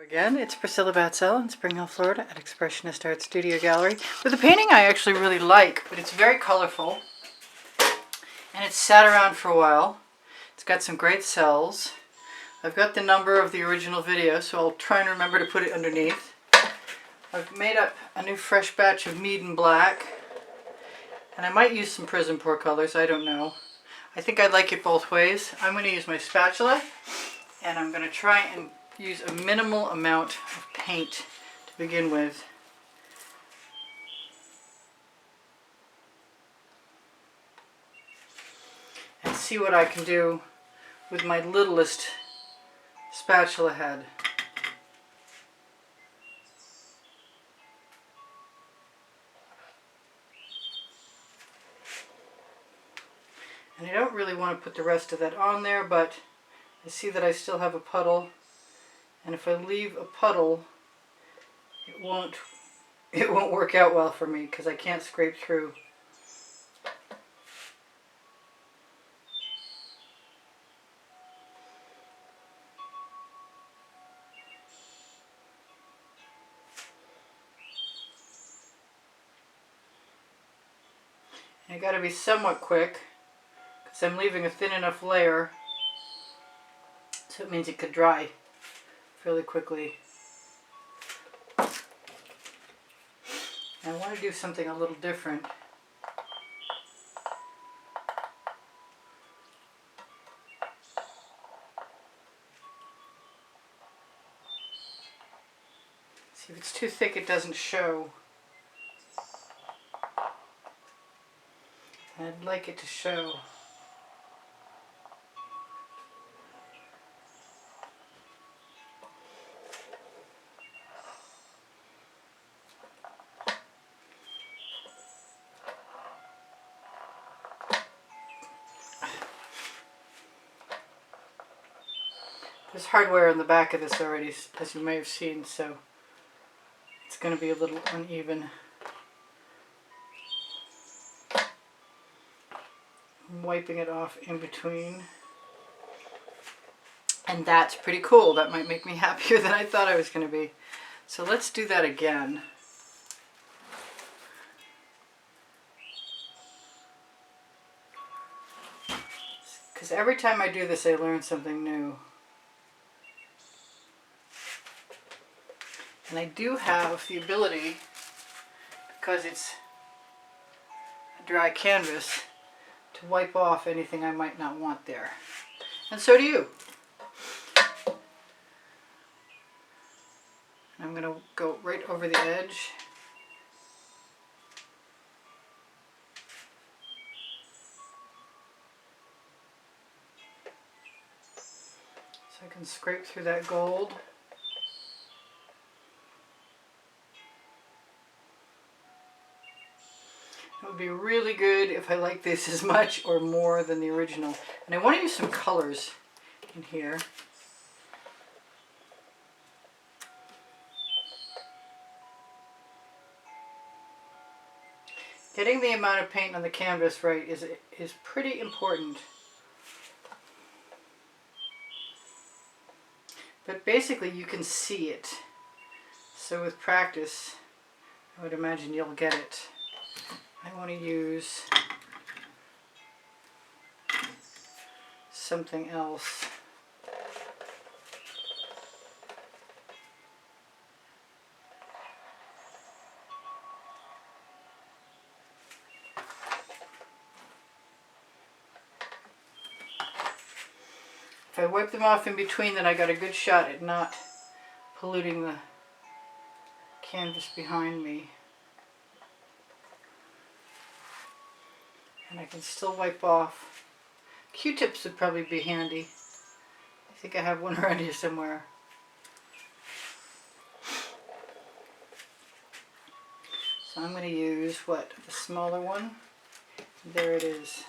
Again, it's Priscilla Batzell in Spring Hill, Florida at Expressionist Art Studio Gallery with a painting I actually really like, but it's very colorful and it's sat around for a while. It's got some great cells. I've got the number of the original video, so I'll try and remember to put it underneath. I've made up a new fresh batch of Meeden black, and I might use some Prism Pour colors, I don't know. I think I like it both ways. I'm going to use my spatula, and I'm going to try and use a minimal amount of paint to begin with. And see what I can do with my littlest spatula head. And I don't really want to put the rest of that on there, but I see that I still have a puddle. And if I leave a puddle, it won't work out well for me because I can't scrape through. And I got to be somewhat quick because I'm leaving a thin enough layer, so it means it could dry fairly quickly. I want to do something a little different. See, if it's too thick, it doesn't show. And I'd like it to show. There's hardware on the back of this already, as you may have seen, so it's going to be a little uneven. I'm wiping it off in between. And that's pretty cool. That might make me happier than I thought I was going to be. So let's do that again. Because every time I do this, I learn something new. And I do have the ability, because it's a dry canvas, to wipe off anything I might not want there. And so do you. I'm going to go right over the edge. So I can scrape through that gold. It would be really good if I like this as much or more than the original. And I want to use some colors in here. Getting the amount of paint on the canvas right is pretty important. But basically you can see it. So with practice, I would imagine you'll get it. I want to use something else. If I wipe them off in between, then I got a good shot at not polluting the canvas behind me. And I can still wipe off. Q-tips would probably be handy. I think I have one around here somewhere. So I'm going to use, what, the smaller one? There it is.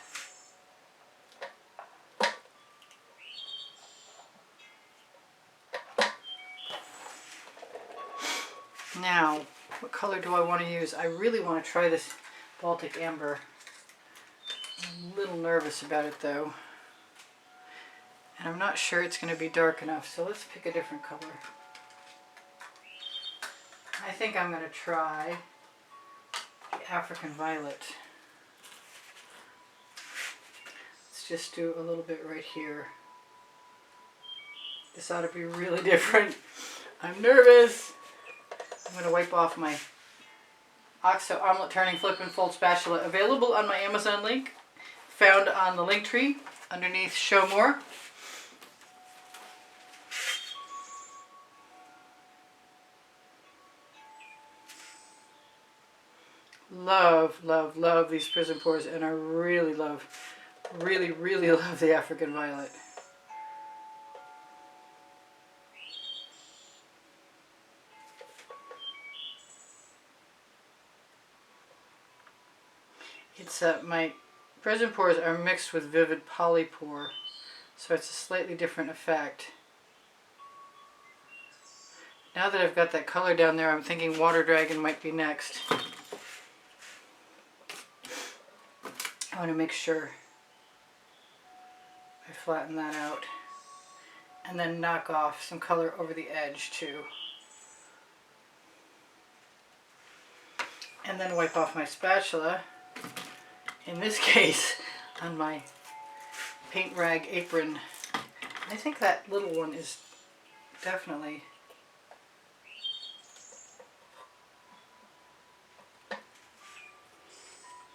Now, what color do I want to use? I really want to try this Baltic Amber. I'm a little nervous about it though. And I'm not sure it's going to be dark enough, so let's pick a different color. I think I'm going to try the African violet. Let's just do a little bit right here. This ought to be really different. I'm nervous. I'm going to wipe off my OXO omelet turning flip and fold spatula, available on my Amazon link, found on the link tree underneath Show More. Love, love, love these prism pours, and I really love, really, really love the African violet. It's my prism pours are mixed with vivid polypore, so it's a slightly different effect. Now that I've got that color down there, I'm thinking Water Dragon might be next. I want to make sure I flatten that out and then knock off some color over the edge too. And then wipe off my spatula, in this case on my paint rag apron. I think that little one is definitely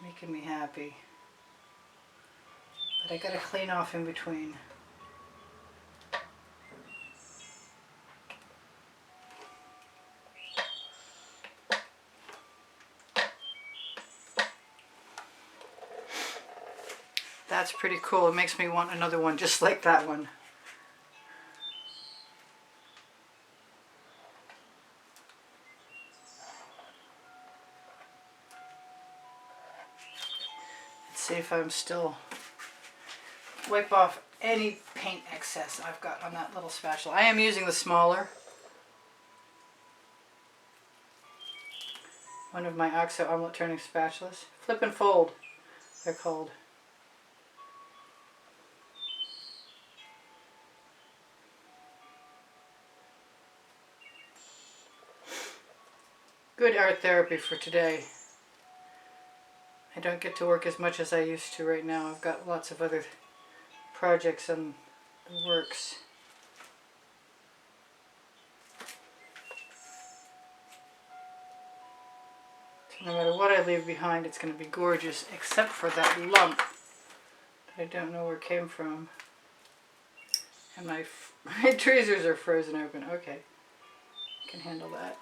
making me happy. But I gotta clean off in between. That's pretty cool. It makes me want another one just like that one. Let's see if I'm still... Wipe off any paint excess I've got on that little spatula. I am using the smaller. One of my OXO omelet turning spatulas. Flip and fold, they're called. Good art therapy for today. I don't get to work as much as I used to right now. I've got lots of other projects in the works. So no matter what I leave behind, it's going to be gorgeous, except for that lump that I don't know where it came from. And my tweezers are frozen open. Okay, I can handle that.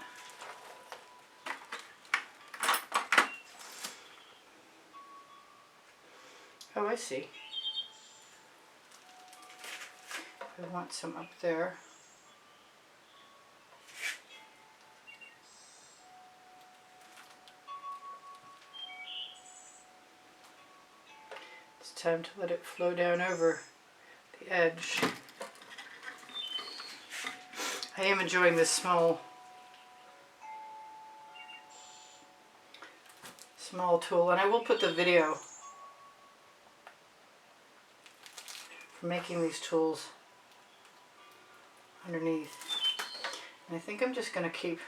Oh, I see. I want some up there. It's time to let it flow down over the edge. I am enjoying this small tool, and I will put the video for making these tools underneath. And I think I'm just going to keep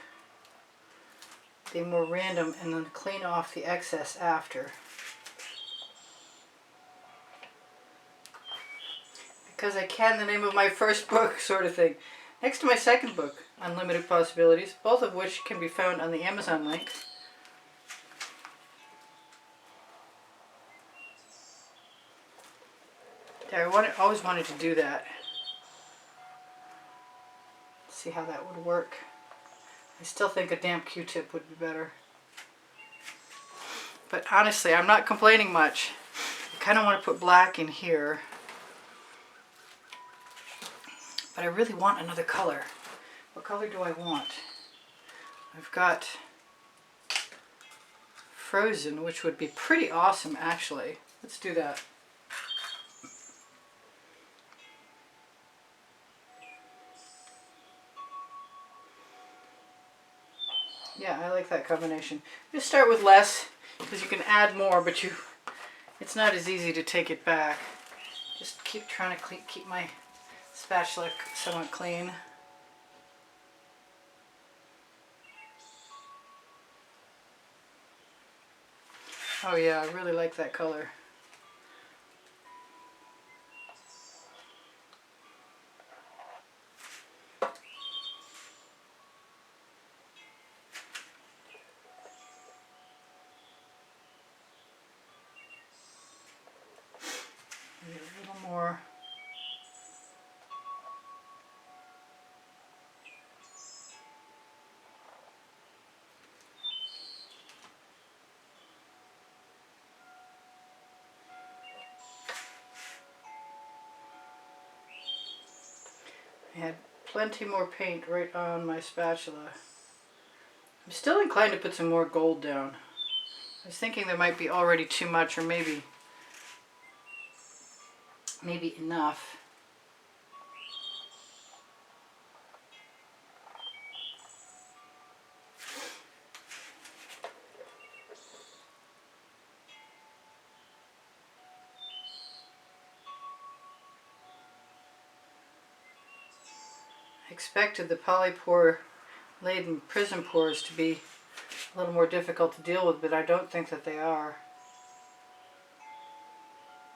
the more random and then clean off the excess after. Because I can, the name of my first book sort of thing. Next to my second book, Unlimited Possibilities, both of which can be found on the Amazon link. I always wanted to do that. See how that would work. I still think a damp Q-tip would be better. But honestly, I'm not complaining much. I kind of want to put black in here. But I really want another color. What color do I want? I've got Frozen, which would be pretty awesome actually. Let's do that. Yeah, I like that combination. Just start with less, because you can add more, but it's not as easy to take it back. Just keep trying to keep my spatula somewhat clean. Oh yeah, I really like that color. Maybe a little more. I had plenty more paint right on my spatula. I'm still inclined to put some more gold down. I was thinking there might be already too much, or maybe enough. I expected the polypore laden prism pores to be a little more difficult to deal with, but I don't think that they are.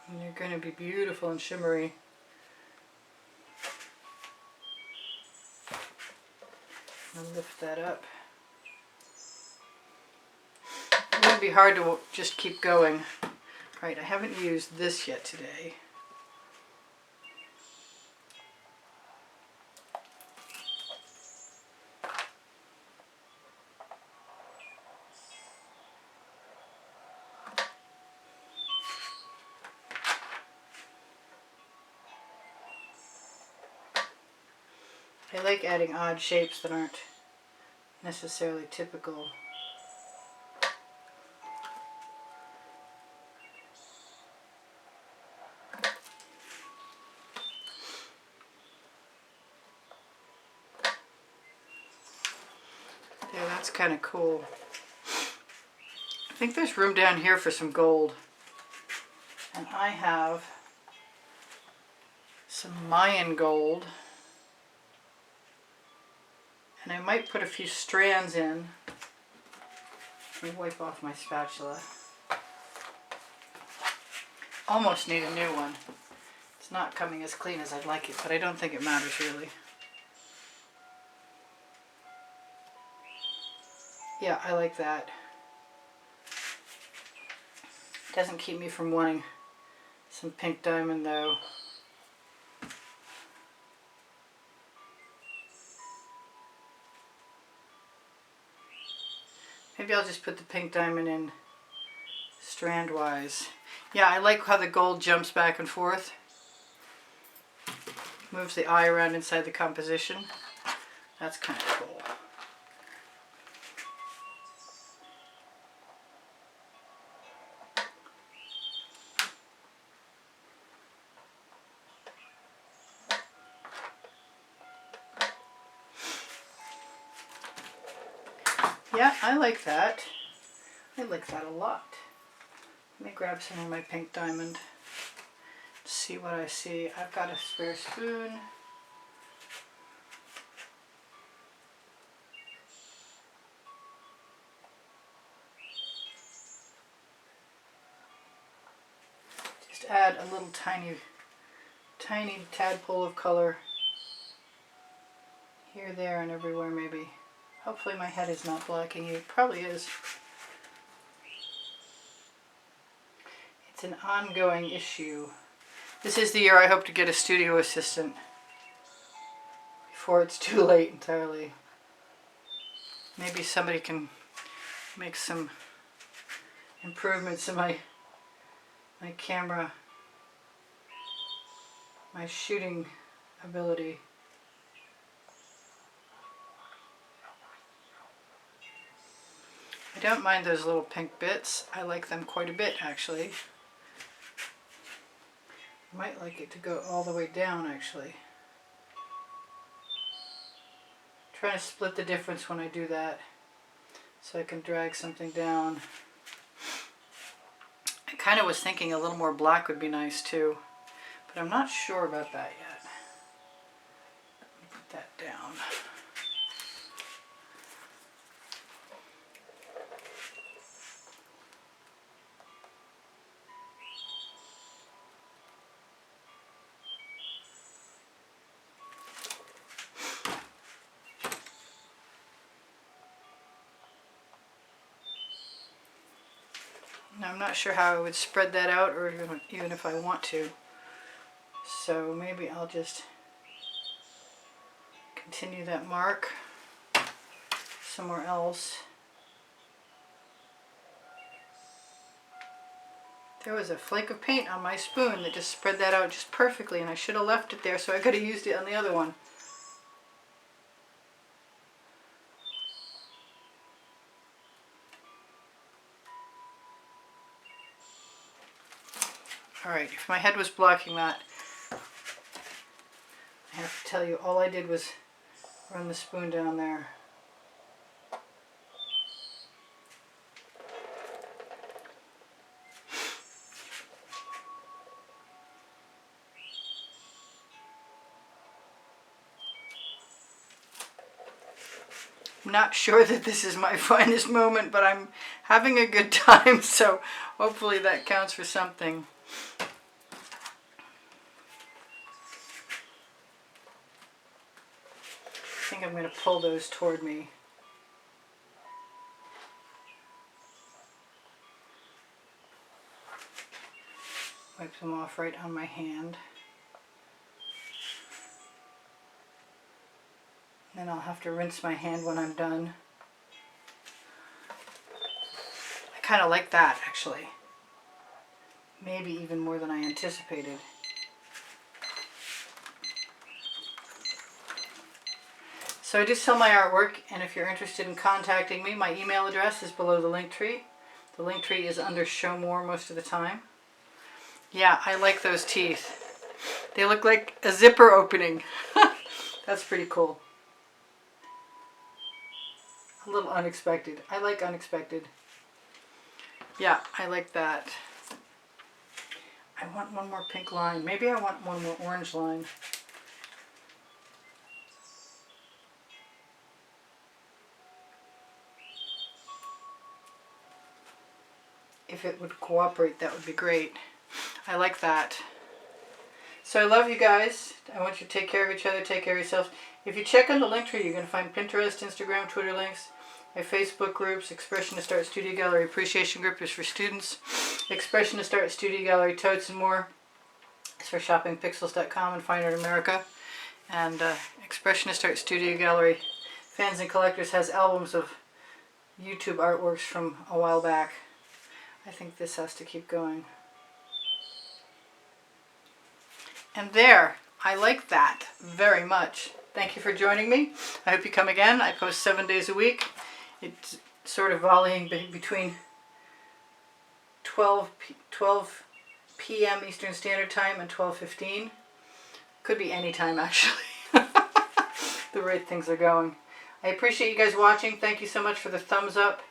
And they're going to be beautiful and shimmery. I'll lift that up. It wouldn't be hard to just keep going. Right, I haven't used this yet today. I like adding odd shapes that aren't necessarily typical. Yeah, that's kind of cool. I think there's room down here for some gold. And I have some Mayan gold. And I might put a few strands in. Let me wipe off my spatula. Almost need a new one. It's not coming as clean as I'd like it, but I don't think it matters really. Yeah, I like that. Doesn't keep me from wanting some pink diamond though. Maybe I'll just put the pink diamond in strand-wise. Yeah, I like how the gold jumps back and forth. Moves the eye around inside the composition. That's kind of cool. Yeah, I like that. I like that a lot. Let me grab some of my pink diamond. See what I see. I've got a spare spoon. Just add a little tiny tadpole of color here, there, and everywhere maybe. Hopefully my head is not blocking you. It probably is. It's an ongoing issue. This is the year I hope to get a studio assistant before it's too late entirely. Maybe somebody can make some improvements in my camera, my shooting ability. I don't mind those little pink bits. I like them quite a bit actually. I might like it to go all the way down actually. Trying to split the difference when I do that so I can drag something down. I kind of was thinking a little more black would be nice too, but I'm not sure about that yet. Let me put that down. Now I'm not sure how I would spread that out, or even if I want to. So maybe I'll just continue that mark somewhere else. There was a flake of paint on my spoon that just spread that out just perfectly, and I should have left it there, so I could have used it on the other one. Alright, if my head was blocking that, I have to tell you, all I did was run the spoon down there. I'm not sure that this is my finest moment, but I'm having a good time, so hopefully that counts for something. I think I'm going to pull those toward me. Wipe them off right on my hand. Then I'll have to rinse my hand when I'm done. I kind of like that, actually. Maybe even more than I anticipated. So I do sell my artwork, and if you're interested in contacting me, my email address is below the link tree. The link tree is under Show More most of the time. Yeah, I like those teeth. They look like a zipper opening. That's pretty cool. A little unexpected. I like unexpected. Yeah, I like that. I want one more pink line. Maybe I want one more orange line. If it would cooperate, that would be great. I like that. So I love you guys. I want you to take care of each other, take care of yourselves. If you check on the link tree, you're going to find Pinterest, Instagram, Twitter links. My Facebook groups, Expressionist Art Studio Gallery Appreciation Group is for students. Expressionist Art Studio Gallery Totes and More is for shoppingpixels.com and Fine Art America. And Expressionist Art Studio Gallery Fans and Collectors has albums of YouTube artworks from a while back. I think this has to keep going. And there, I like that very much. Thank you for joining me. I hope you come again. I post 7 days a week. It's sort of volleying between 12 p.m. Eastern Standard Time and 12:15. Could be any time, actually. The rate things are going. I appreciate you guys watching. Thank you so much for the thumbs up,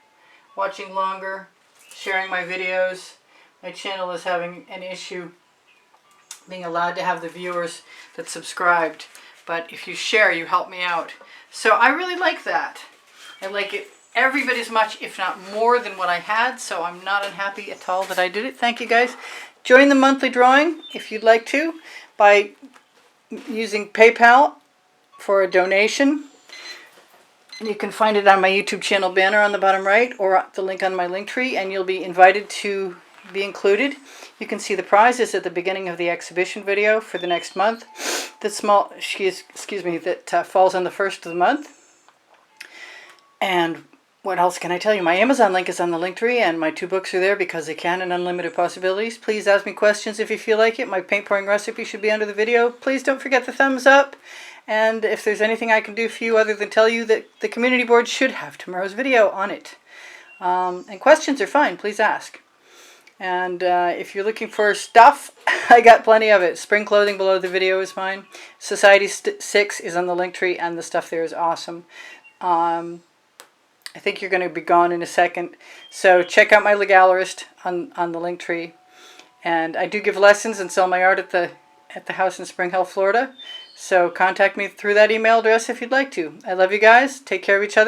watching longer, sharing my videos. My channel is having an issue being allowed to have the viewers that subscribed, but if you share, you help me out. So I really like that. I like it every bit as much, if not more, than what I had, so I'm not unhappy at all that I did it. Thank you guys. Join the monthly drawing if you'd like to by using PayPal for a donation. You can find it on my YouTube channel banner on the bottom right, or the link on my link tree, and you'll be invited to be included. You can see the prizes at the beginning of the exhibition video for the next month. That falls on the first of the month. And what else can I tell you? My Amazon link is on the link tree, and my 2 books are there, Because They Can and Unlimited Possibilities. Please ask me questions if you feel like it. My paint pouring recipe should be under the video. Please don't forget the thumbs up. And if there's anything I can do for you other than tell you that the community board should have tomorrow's video on it. And questions are fine. Please ask. And if you're looking for stuff, I got plenty of it. Spring clothing below the video is mine. Society 6 is on the link tree, and the stuff there is awesome. I think you're going to be gone in a second. So check out my Legallerist on the link tree. And I do give lessons and sell my art at the house in Spring Hill, Florida. So contact me through that email address if you'd like to. I love you guys. Take care of each other.